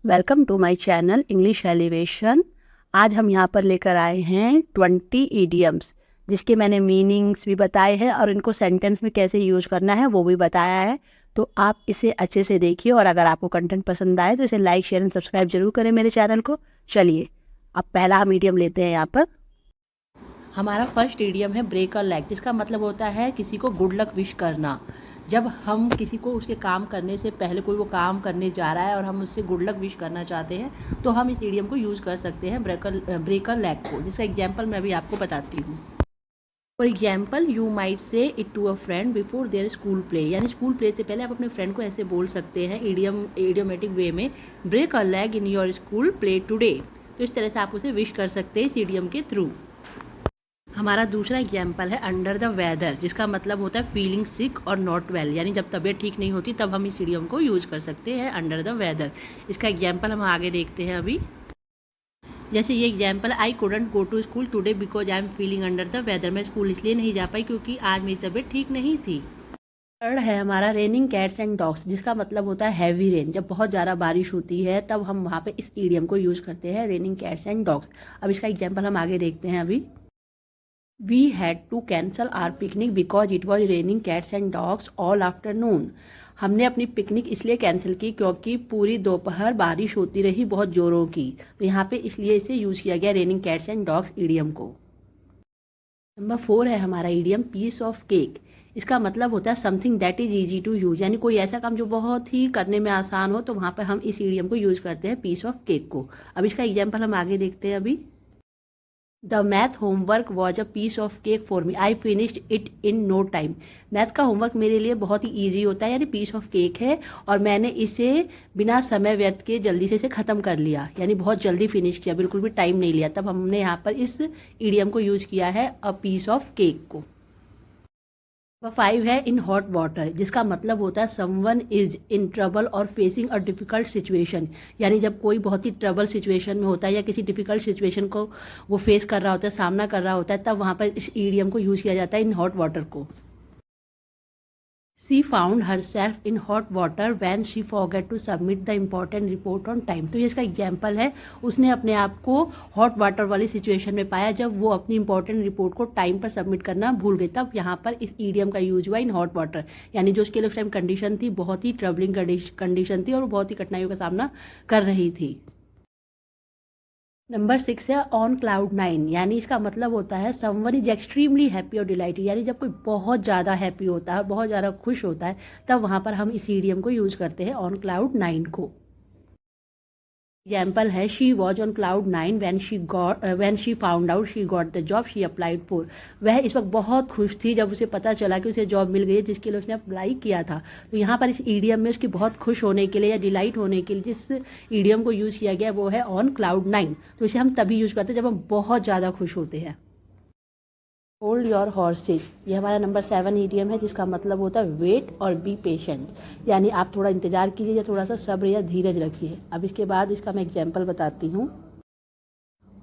Welcome to my channel English elevation. आज हम यहाँ पर लेकर आए हैं 20 ईडियम्स, जिसके मैंने मीनिंग्स भी बताए हैं और इनको सेंटेंस में कैसे यूज करना है वो भी बताया है। तो आप इसे अच्छे से देखिए और अगर आपको कंटेंट पसंद आए तो इसे लाइक शेयर एंड सब्सक्राइब जरूर करें मेरे चैनल को। चलिए अब पहला हम ईडियम लेते हैं। यहाँ पर हमारा फर्स्ट ईडियम है ब्रेक अ लेग, जिसका मतलब होता है किसी को गुड लक विश करना। जब हम किसी को उसके काम करने से पहले कोई वो काम करने जा रहा है और हम उससे गुड लक विश करना चाहते हैं तो हम इस ईडियम को यूज़ कर सकते हैं ब्रेक अ लेग को, जिसका एग्जाम्पल मैं भी आपको बताती हूँ। For example, you might say it to a friend before their school play, यानी स्कूल प्ले से पहले आप अपने फ्रेंड को ऐसे बोल सकते हैं इडियोमेटिक वे में, break a leg in your school play today. तो इस तरह से आप उसे विश कर सकते हैं इस ईडियम के थ्रू। हमारा दूसरा एग्जाम्पल है अंडर द वेदर, जिसका मतलब होता है फीलिंग सिक और नॉट वेल, यानी जब तबीयत ठीक नहीं होती तब हम इस इडियम को यूज़ कर सकते हैं अंडर द वेदर। इसका एग्जाम्पल हम आगे देखते हैं अभी। जैसे ये example, I couldn't go to school today because I am feeling under the weather, मैं स्कूल इसलिए नहीं जा पाई क्योंकि आज मेरी तबीयत ठीक नहीं थी। थर्ड है हमारा रेनिंग कैट्स एंड डॉग्स, जिसका मतलब होता है हैवी रेन, जब बहुत ज़्यादा बारिश होती है तब हम वहाँ पे इस इडियम को यूज़ करते हैं, रेनिंग कैट्स एंड डॉग्स। अब इसका एग्जाम्पल हम आगे देखते हैं अभी। We had to cancel our picnic because it was raining cats and dogs all afternoon. हमने अपनी पिकनिक इसलिए कैंसिल की क्योंकि पूरी दोपहर बारिश होती रही बहुत ज़ोरों की। तो यहाँ पे इसलिए इसे यूज़ किया गया raining cats and dogs idiom को। नंबर 4 है हमारा ईडियम पीस ऑफ केक। इसका मतलब होता है something that is easy to use, यानी कोई ऐसा काम जो बहुत ही करने में आसान हो तो वहाँ पर हम इस ईडियम को यूज़ करते हैं पीस ऑफ केक को। अब इसका एग्जाम्पल हम आगे देखते हैं अभी। The math homework was a piece of cake for me, I finished it in no time. Math का होमवर्क मेरे लिए बहुत ही ईजी होता है, यानी पीस ऑफ केक है और मैंने इसे बिना समय व्यर्थ किए जल्दी से इसे ख़त्म कर लिया, यानी बहुत जल्दी फिनिश किया, बिल्कुल भी टाइम नहीं लिया। तब हमने यहाँ पर इस ईडियम को यूज़ किया है अ पीस ऑफ केक को। नंबर 5 है इन हॉट वाटर, जिसका मतलब होता है समवन इज इन ट्रबल और फेसिंग अ डिफिकल्ट सिचुएशन, यानी जब कोई बहुत ही ट्रबल सिचुएशन में होता है या किसी डिफिकल्ट सिचुएशन को वो फेस कर रहा होता है, सामना कर रहा होता है, तब वहाँ पर इस ईडियम को यूज़ किया जाता है इन हॉट वाटर को। She found herself in hot water when she forget to submit the important report on time. तो ये इसका एग्जाम्पल है, उसने अपने आप को हॉट वाटर वाली सिचुएशन में पाया जब वो अपनी इंपॉर्टेंट रिपोर्ट को टाइम पर सबमिट करना भूल गई। तब यहाँ पर इस ईडियम का यूज हुआ इन हॉट वाटर, यानी जो उसके लिए उस टाइम कंडीशन थी बहुत ही ट्रबलिंग कंडीशन थी और बहुत ही कठिनाइयों का सामना कर रही थी। नंबर 6 है ऑन क्लाउड 9, यानी इसका मतलब होता है समवन इज एक्सट्रीमली हैप्पी और डिलाइटेड, यानी जब कोई बहुत ज़्यादा हैप्पी होता है, बहुत ज़्यादा खुश होता है, तब वहाँ पर हम इस ईडियम को यूज़ करते हैं ऑन क्लाउड 9 को। एग्जाम्पल है she was on cloud 9 when she found out she got the job she applied for. वह इस वक्त बहुत खुश थी जब उसे पता चला कि उसे जॉब मिल गई है जिसके लिए उसने अप्लाई किया था। तो यहाँ पर इस ईडियम में उसकी बहुत खुश होने के लिए या डिलाइट होने के लिए जिस ईडियम को यूज़ किया गया वो है ऑन क्लाउड 9। तो इसे हम तभी यूज़ करते हैं जब हम बहुत ज़्यादा खुश होते हैं। होल्ड योर हॉर्सेज, ये हमारा नंबर 7 ईडियम है, जिसका मतलब होता है वेट और बी पेशेंट, यानी आप थोड़ा इंतजार कीजिए या थोड़ा सा सब्र या धीरज रखिए। अब इसके बाद इसका मैं एग्जाम्पल बताती हूँ।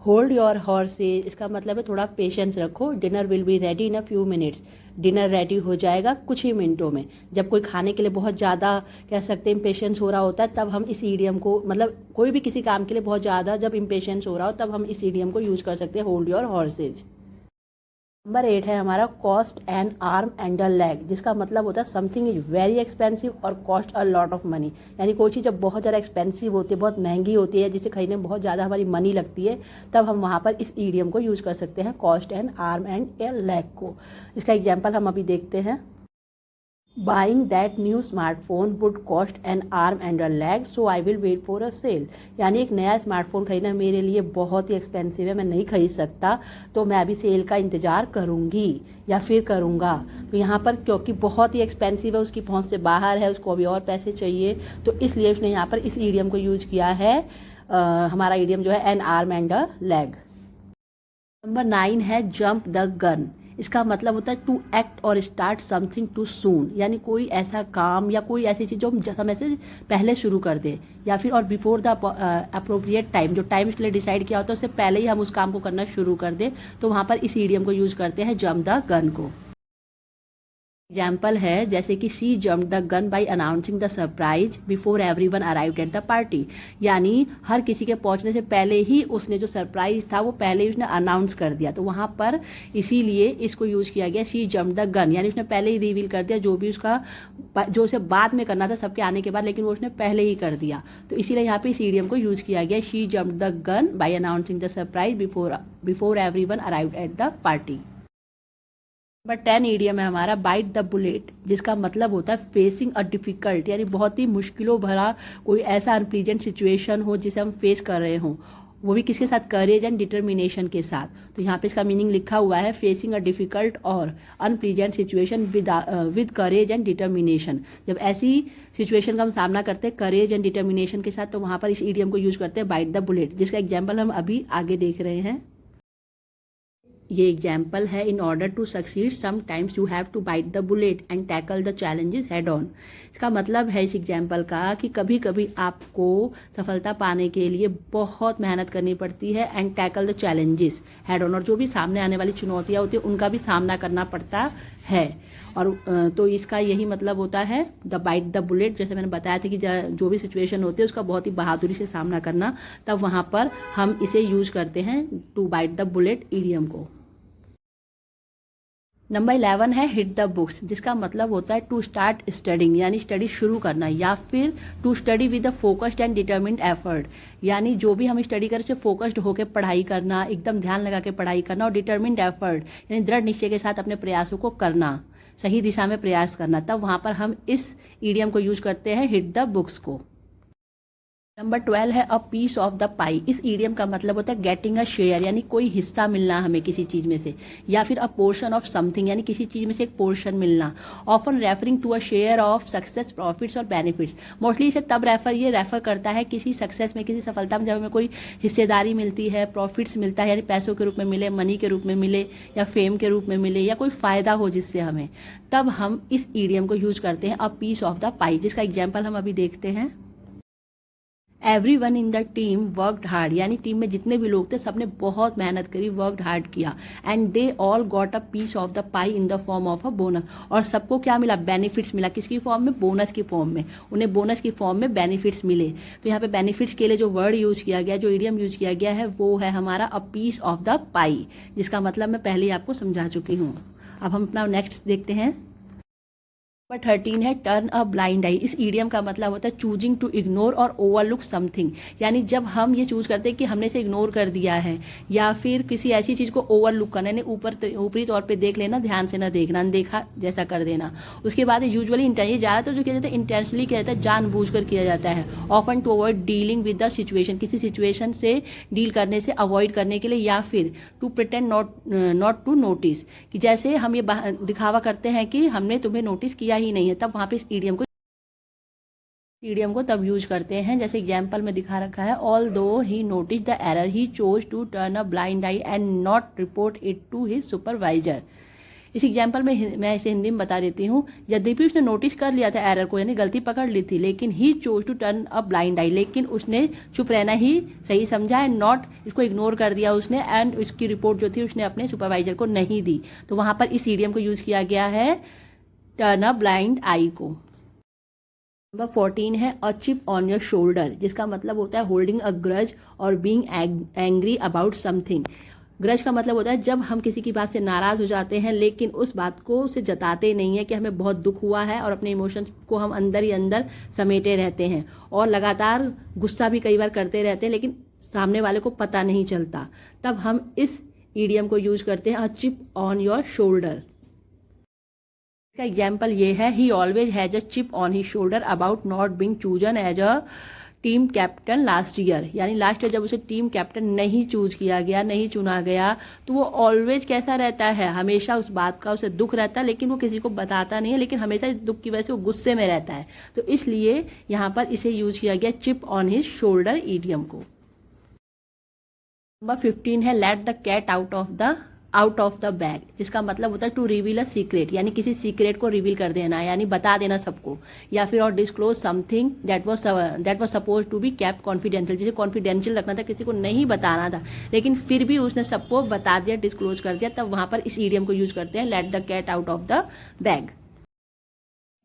होल्ड योर हॉर्सेज, इसका मतलब है थोड़ा पेशेंस रखो। Dinner will be ready in a few minutes, dinner ready हो जाएगा कुछ ही मिनटों में। जब कोई खाने के लिए बहुत ज़्यादा कह सकते हैं इम्पेशेंस हो रहा होता है तब हम इस ईडियम को, मतलब कोई भी किसी काम के लिए बहुत ज़्यादा जब इम्पेशेंस हो रहा हो तब हम इस ईडियम को यूज़ कर सकते हैं होल्ड योर हॉर्सेज। नंबर 8 है हमारा cost an arm and a leg, जिसका मतलब होता है समथिंग इज वेरी एक्सपेंसिव और cost a lot of money, यानी कोई चीज़ जब बहुत ज़्यादा एक्सपेंसिव होती है, बहुत महंगी होती है, जिसे खरीदने में बहुत ज़्यादा हमारी मनी लगती है, तब हम वहाँ पर इस ईडियम को यूज़ कर सकते हैं cost an arm and a leg को। इसका एग्जाम्पल हम अभी देखते हैं। Buying that new smartphone would cost an arm and a leg so I will wait for a sale, यानी एक नया स्मार्टफोन खरीदना मेरे लिए बहुत ही एक्सपेंसिव है, मैं नहीं खरीद सकता, तो मैं अभी सेल का इंतज़ार करूँगी या फिर करूँगा। तो यहाँ पर क्योंकि बहुत ही एक्सपेंसिव है, उसकी पहुँच से बाहर है, उसको अभी और पैसे चाहिए, तो इसलिए उसने यहाँ पर इस ईडियम को यूज किया है। हमारा ईडियम जो है N arm and a leg. Number 9 है जंप द गन, इसका मतलब होता है टू एक्ट और स्टार्ट समथिंग टू सून, यानी कोई ऐसा काम या कोई ऐसी चीज़ जो हम समय से पहले शुरू कर दें या फिर और बिफोर द अप्रोप्रिएट टाइम, जो टाइम उसके लिए डिसाइड किया होता है उससे पहले ही हम उस काम को करना शुरू कर दें, तो वहाँ पर इस ईडियम को यूज़ करते हैं जंप द गन को। एग्जाम्पल है जैसे कि she jump the gun by announcing the surprise before everyone arrived at the party, यानी हर किसी के पहुंचने से पहले ही उसने जो सरप्राइज था वो पहले ही उसने अनाउंस कर दिया। तो वहाँ पर इसीलिए इसको यूज़ किया गया शी जम्प द गन, यानी उसने पहले ही रिवील कर दिया जो भी उसका जो उसे बाद में करना था सबके आने के बाद, लेकिन वो उसने पहले ही कर दिया। तो इसीलिए यहाँ पे इस इडियम को यूज़ किया गया she jump the gun by announcing the surprise before everyone arrived at the party. Number 10 idiom है हमारा बाइट द बुलेट, जिसका मतलब होता है फेसिंग अ डिफिकल्ट, यानी बहुत ही मुश्किलों भरा कोई ऐसा अनप्लीजेंट सिचुएशन हो जिसे हम फेस कर रहे हों, वो भी किसके साथ, करेज एंड डिटर्मिनेशन के साथ। तो यहाँ पे इसका मीनिंग लिखा हुआ है फेसिंग अ डिफिकल्ट और unpleasant situation with courage and determination. जब ऐसी सिचुएशन का हम सामना करते हैं करेज एंड डिटर्मिनेशन के साथ, तो वहाँ पर इस ईडियम को यूज करते हैं बाइट द बुलेट, जिसका एग्जाम्पल हम अभी आगे देख रहे हैं। ये एग्जाम्पल है in order to succeed sometimes you have to bite the bullet and tackle the challenges head on. इसका मतलब है इस एग्जाम्पल का कि कभी कभी आपको सफलता पाने के लिए बहुत मेहनत करनी पड़ती है and tackle the challenges head on, और जो भी सामने आने वाली चुनौतियाँ होती हैं उनका भी सामना करना पड़ता है। और तो इसका यही मतलब होता है द बाइट द बुलेट, जैसे मैंने बताया था कि जो भी सिचुएशन होती है उसका बहुत ही बहादुरी से सामना करना, तब वहाँ पर हम इसे यूज करते हैं to bite the bullet idiom को। नंबर 11 है हिट द बुक्स, जिसका मतलब होता है टू स्टार्ट स्टडिंग, यानी स्टडी शुरू करना, या फिर to study with a focused and determined effort, यानी जो भी हम स्टडी करें उसे फोकस्ड होकर पढ़ाई करना, एकदम ध्यान लगा के पढ़ाई करना, और डिटर्मिन्ड एफर्ट यानी दृढ़ निश्चय के साथ अपने प्रयासों को करना, सही दिशा में प्रयास करना, तब वहाँ पर हम इस ईडियम को यूज करते हैं हिट द बुक्स को। नंबर 12 है अ पीस ऑफ द पाई। इस ईडियम का मतलब होता है गेटिंग अ शेयर, यानी कोई हिस्सा मिलना हमें किसी चीज में से, या फिर अ पोर्शन ऑफ समथिंग, यानी किसी चीज में से एक पोर्शन मिलना। Often referring to a share of success, profits और बेनिफिट्स। मोस्टली इसे तब ये रेफर करता है किसी सक्सेस में, किसी सफलता में, जब हमें कोई हिस्सेदारी मिलती है, प्रॉफिट्स मिलता है, यानी पैसों के रूप में मिले, मनी के रूप में मिले, या फेम के रूप में मिले, या कोई फायदा हो जिससे हमें, तब हम इस ईडियम को यूज करते हैं a piece of the pie, जिसका एग्जाम्पल हम अभी देखते हैं। Everyone in the team worked hard, यानी टीम में जितने भी लोग थे सबने बहुत मेहनत करी, वर्कड हार्ड किया, and they all got a piece of the pie in the form of a bonus. और सबको क्या मिला, बेनिफिट्स मिला, किसकी फॉर्म में, बोनस की फॉर्म में, उन्हें बोनस की फॉर्म में बेनिफिट्स मिले। तो यहाँ पे बेनिफिट्स के लिए जो वर्ड यूज किया गया, जो ईडियम यूज किया गया है, वो है हमारा अ पीस ऑफ द पाई, जिसका मतलब मैं पहले ही आपको समझा चुकी हूँ। अब हम अपना नेक्स्ट देखते हैं। नंबर 13 है टर्न अ ब्लाइंड आई। इस ईडियम का मतलब होता है चूजिंग टू इग्नोर और ओवरलुक समथिंग, यानी जब हम ये चूज करते हैं कि हमने इसे इग्नोर कर दिया है, या फिर किसी ऐसी चीज को ओवरलुक करना, यानी ऊपरी तौर पे देख लेना, ध्यान से ना देखना, अनदेखा जैसा कर देना। उसके बाद यूजुअली ये ज़्यादातर जो किया जाता है इंटेंशनली किया जाता है, जानबूझकर किया जाता है। Often to avoid dealing with the situation, किसी सिचुएशन से डील करने से अवॉइड करने के लिए, या फिर to pretend not to notice, कि जैसे हम ये दिखावा करते हैं कि हमने तुम्हें नोटिस किया ही नहीं है, तब वहां पे इस ईडियम को तब यूज करते हैं। जैसे एग्जाम्पल में दिखा रखा है, although he notice the error he chose to turn a blind eye and not report it to his supervisor. इस एग्जाम्पल में मैं इसे हिंदी में बता देती हूँ। यद्यपि उसने नोटिस कर लिया था एरर को, यानी गलती पकड़ ली थी, लेकिन he chose to turn a blind eye, लेकिन उसने चुप रहना ही सही समझा, एंड नॉट, इसको इग्नोर कर दिया उसने, एंड इसकी रिपोर्ट जो थी उसने अपने सुपरवाइजर को नहीं दी। तो वहां पर इस ईडियम को यूज किया गया है टर्न अ ब्लाइंड आई को। नंबर 14 है अ चिप ऑन योर शोल्डर, जिसका मतलब होता है होल्डिंग अ ग्रज और being angry about something. Grudge का मतलब होता है जब हम किसी की बात से नाराज हो जाते हैं, लेकिन उस बात को उसे जताते नहीं है कि हमें बहुत दुख हुआ है, और अपने इमोशंस को हम अंदर ही अंदर समेटे रहते हैं, और लगातार गुस्सा भी कई बार करते रहते हैं, लेकिन सामने वाले को पता नहीं चलता, तब हम इस ईडियम को यूज करते हैं a chip on your shoulder. इसका एग्जाम्पल ये है, he always has a chip on his shoulder about not being chosen as a team captain last year, यानी लास्ट ईयर जब उसे टीम कैप्टन नहीं चूज किया गया, नहीं चुना गया, तो वो ऑलवेज कैसा रहता है, हमेशा उस बात का उसे दुख रहता है, लेकिन वो किसी को बताता नहीं है, लेकिन हमेशा इस दुख की वजह से वो गुस्से में रहता है। तो इसलिए यहाँ पर इसे यूज किया गया chip on his shoulder idiom को। नंबर 15 है let the cat out of the bag, जिसका मतलब होता है टू रिवील अ सीक्रेट, यानी किसी सीक्रेट को रिवील कर देना, यानी बता देना सबको, या फिर और disclose something that was suppose to be kept confidential, जिसे कॉन्फिडेंशियल रखना था, किसी को नहीं बताना था, लेकिन फिर भी उसने सबको बता दिया, डिस्क्लोज कर दिया, तब वहां पर इस ईडियम को यूज करते हैं let the cat out of the bag.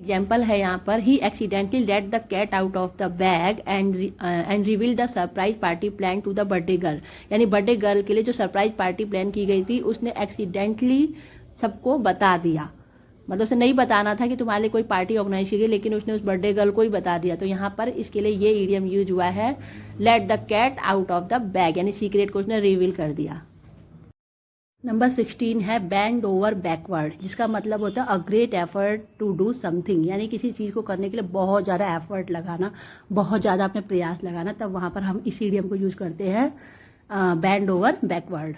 Example है यहाँ पर, he accidentally let the cat out of the bag and reveal the surprise party plan to the birthday girl. यानी बर्थडे गर्ल के लिए जो सरप्राइज पार्टी प्लान की गई थी उसने एक्सीडेंटली सबको बता दिया। मतलब उसे नहीं बताना था कि तुम्हारे लिए कोई पार्टी ऑर्गेनाइज की गई, लेकिन उसने उस बर्थडे गर्ल को ही बता दिया। तो यहाँ पर इसके लिए ये इडियम यूज हुआ है, let the cat out of the bag, यानी सीक्रेट को उसने रिवील कर दिया। नंबर 16 है बेंड ओवर बैकवर्ड, जिसका मतलब होता है a great effort to do something, यानी किसी चीज़ को करने के लिए बहुत ज़्यादा एफर्ट लगाना, बहुत ज़्यादा अपने प्रयास लगाना, तब वहाँ पर हम इस इडियम को यूज़ करते हैं, बेंड ओवर बैकवर्ड।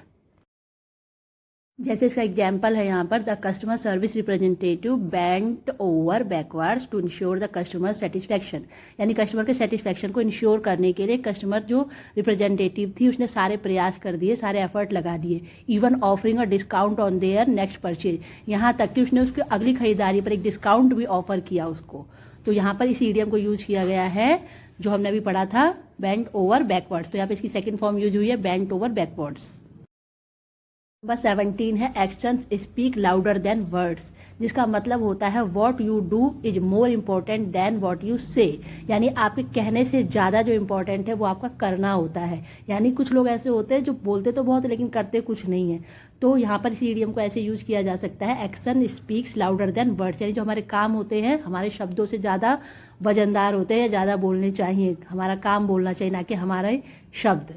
जैसे इसका एग्जाम्पल है यहाँ पर, the customer service representative bent over backwards to ensure the customer satisfaction, यानी कस्टमर के सेटिस्फैक्शन को इंश्योर करने के लिए कस्टमर जो रिप्रेजेंटेटिव थी उसने सारे प्रयास कर दिए, सारे एफर्ट लगा दिए। Even offering a discount on their next purchase, यहाँ तक कि उसने उसकी अगली खरीदारी पर एक डिस्काउंट भी ऑफर किया उसको। तो यहाँ पर इस इडियम को यूज किया गया है जो हमने अभी पढ़ा था, बेंट ओवर बैकवर्ड्स। तो यहाँ पर इसकी सेकेंड फॉर्म यूज हुई है, बेंट ओवर बैकवर्ड्स। नंबर 17 है actions speak louder than words, जिसका मतलब होता है what you do is more important then what you से, यानी आपके कहने से ज़्यादा जो इम्पोर्टेंट है वो आपका करना होता है। यानी कुछ लोग ऐसे होते हैं जो बोलते तो बहुत है लेकिन करते कुछ नहीं है। तो यहाँ पर इस इडियम को ऐसे यूज़ किया जा सकता है, action speaks louder than words, यानी जो हमारे काम होते हैं हमारे शब्दों से ज़्यादा वजनदार होते हैं या ज़्यादा बोलने चाहिए, हमारा काम बोलना चाहिए ना कि हमारे शब्द।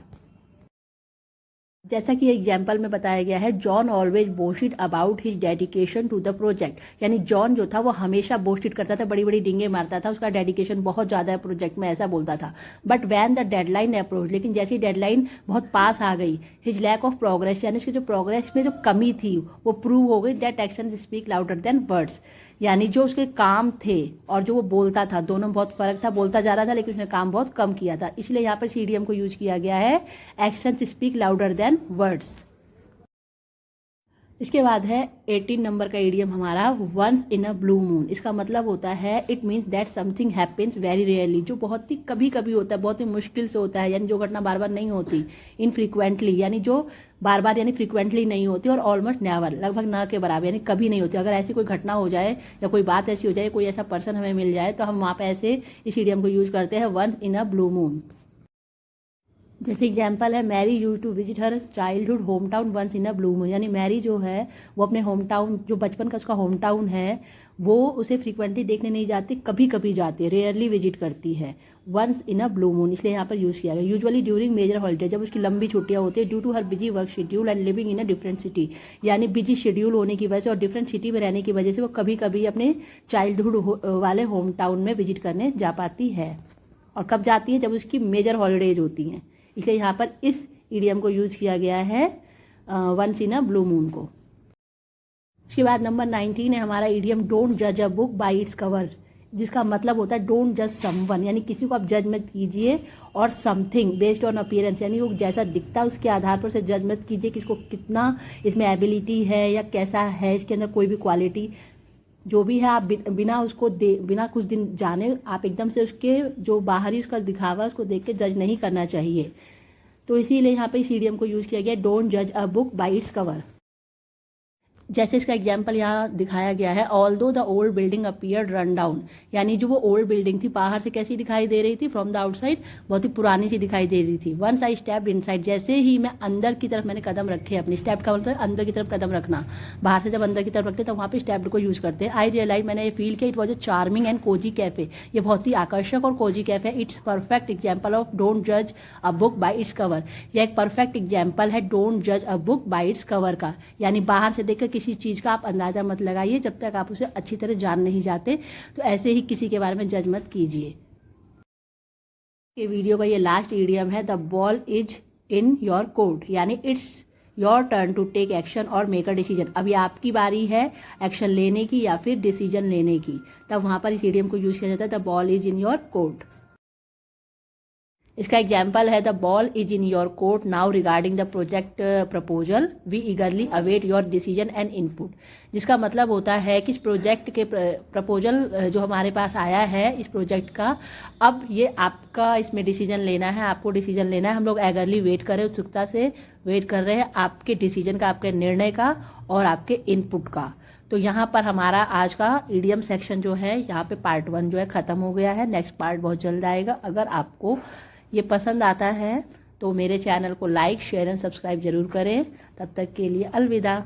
जैसा कि एग्जाम्पल में बताया गया है, John always boasted about his dedication to the project, यानी जॉन जो था वो हमेशा बोस्टेड करता था, बड़ी बड़ी डिंगे मारता था, उसका डेडिकेशन बहुत ज़्यादा है प्रोजेक्ट में, ऐसा बोलता था। But when the deadline approach, लेकिन जैसी डेडलाइन बहुत पास आ गई, हिज लैक ऑफ प्रोग्रेस, यानी उसकी जो प्रोग्रेस में जो कमी थी वो प्रूव हो गई, that action speak louder than words, यानी जो उसके काम थे और जो वो बोलता था दोनों में बहुत फर्क था, बोलता जा रहा था लेकिन उसने काम बहुत कम किया था। इसलिए यहाँ पर सीडीएम को यूज किया गया है, action speak louder than words. इसके बाद है 18 नंबर का इडियम हमारा, once in a blue moon. इसका मतलब होता है it means that something happens very rarely, जो बहुत ही कभी कभी होता है, बहुत ही मुश्किल से होता है, यानी जो घटना बार बार नहीं होती। इनफ्रीक्वेंटली, यानी जो बार बार यानी फ्रीक्वेंटली नहीं होती, और ऑलमोस्ट नेवर, लगभग ना के बराबर, यानी कभी नहीं होती। अगर ऐसी कोई घटना हो जाए या कोई बात ऐसी हो जाए, कोई ऐसा पर्सन हमें मिल जाए, तो हम वहाँ पे ऐसे इस इडियम को यूज़ करते हैं, once in a blue moon. जैसे एग्जाम्पल है, Mary use to visit her childhood home town once in a blue moon, यानी मैरी जो है वो अपने होम टाउन, जो बचपन का उसका होम टाउन है, वो उसे फ्रीक्वेंटली देखने नहीं जाती, कभी कभी जाती है, रेयरली विजिट करती है, once in a blue moon, इसलिए यहाँ पर यूज़ किया गया। यूजुअली ड्यूरिंग मेजर हॉलीडे, जब उसकी लंबी छुट्टियाँ होती है, due to her busy work schedule and living in a different city, यानी बिजी शेड्यूल होने की वजह से और डिफरेंट सिटी में रहने की वजह से वो कभी कभी अपने चाइल्डहुड वाले होम टाउन में विजिट करने जा पाती है। और कब जाती है? जब उसकी मेजर हॉलीडेज होती हैं, इसलिए यहाँ पर इस इडियम को यूज किया गया है, once in a blue moon को। उसके बाद नंबर 19 है हमारा इडियम, डोंट जज a book by its cover, जिसका मतलब होता है डोंट जज समवन, यानी किसी को आप जज मत कीजिए, और समथिंग बेस्ड ऑन अपीयरेंस, यानी वो जैसा दिखता है उसके आधार पर उसे जज मत कीजिए कि इसको कितना इसमें एबिलिटी है या कैसा है, इसके अंदर कोई भी क्वालिटी जो भी है, आप बिना उसको बिना कुछ दिन जाने आप एकदम से उसके जो बाहरी उसका दिखावा उसको देख के जज नहीं करना चाहिए। तो इसीलिए यहाँ पे इस इडियम को यूज़ किया गया, डोंट जज a book by its cover. जैसे इसका एग्जाम्पल यहाँ दिखाया गया है, although the old building appeared run down, यानी जो वो ओल्ड बिल्डिंग थी बाहर से कैसी दिखाई दे रही थी, फ्रॉम द आउटसाइड बहुत ही पुरानी सी दिखाई दे रही थी। वंस आई स्टेप्ड इनसाइड, जैसे ही मैं अंदर की तरफ मैंने कदम रखे, अपनी स्टेप का मतलब अंदर की तरफ कदम रखना, बाहर से जब अंदर की तरफ रखते तो वहाँ पे स्टेप्ड को यूज़ करते हैं। आई रियलाइज, मैंने ये फील किया, it was a charming and cozy cafe, ये बहुत ही आकर्षक और cozy cafe, it's perfect example of don't जज a book by its cover, यह एक परफेक्ट एग्जाम्पल है डोंट जज a book by its cover का, यानी बाहर से देखकर किसी चीज़ का आप अंदाजा मत लगाइए जब तक आप उसे अच्छी तरह जान नहीं जाते। तो ऐसे ही किसी के बारे में जज मत कीजिए। ये वीडियो का ये लास्ट इडियम है, the ball is in your court, यानी it's your turn to take action और मेक अ डिसीजन, अभी आपकी बारी है एक्शन लेने की या फिर डिसीजन लेने की, तब वहां पर इस इडियम को यूज किया जाता है, the ball is in your court. इसका एग्जाम्पल है, the ball is in your court now regarding the project proposal, we eagerly await your decision and input, जिसका मतलब होता है कि इस प्रोजेक्ट के प्रपोजल जो हमारे पास आया है इस प्रोजेक्ट का, अब ये आपका इसमें डिसीजन लेना है, आपको डिसीजन लेना है, हम लोग एगरली वेट कर रहे हैं, उत्सुकता से वेट कर रहे हैं आपके डिसीजन का, आपके निर्णय का और आपके इनपुट का। तो यहाँ पर हमारा आज का ईडियम सेक्शन जो है यहाँ पे पार्ट 1 जो है ख़त्म हो गया है। नेक्स्ट पार्ट बहुत जल्द आएगा। अगर आपको ये पसंद आता है तो मेरे चैनल को लाइक शेयर एंड सब्सक्राइब ज़रूर करें। तब तक के लिए अलविदा।